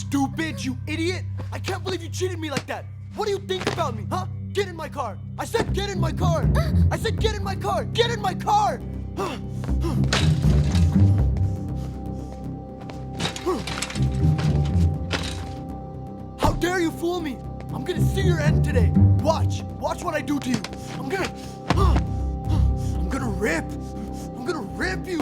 stupid, you idiot! I can't believe you cheated me like that! What do you think about me, huh? Get in my car! I said get in my car! I said get in my car! Get in my car! How dare you fool me! I'm gonna see your end today! Watch! Watch what I do to you! I'm gonna rip you!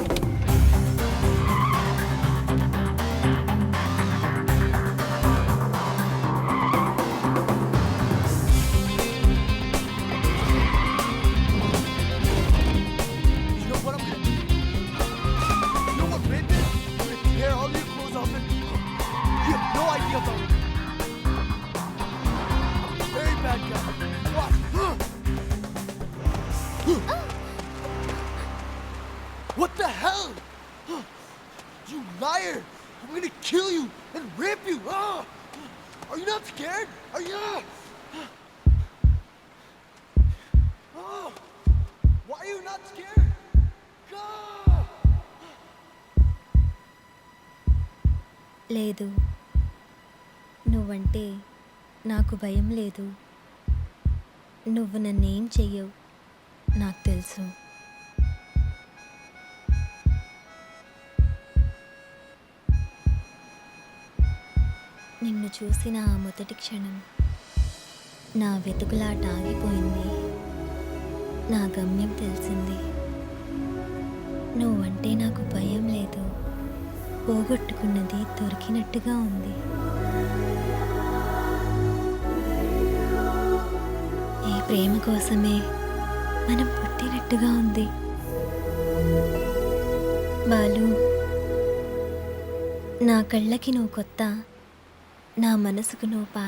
What the hell? You liar! I'm gonna kill you and rape you! Are you not scared? Are you? Why are you not scared? లేదు, నువ్వంటే నాకు భయం లేదు. నువ్వు నన్నేం చెయ్యవు, నాకు తెలుసు. నిన్ను చూసిన ఆ మొదటి క్షణం నా వెతుకులాట ఆగిపోయింది. నా గమ్యం తెలిసింది. నువ్వంటే నాకు భయం లేదు. పోగొట్టుకున్నది దొరికినట్టుగా ఉంది. ఈ ప్రేమ కోసమే మనం పుట్టినట్టుగా ఉంది. బాలు, నా కళ్ళకి నువ్వు కొత్త, నా మనసుకు నువ్వు పాత.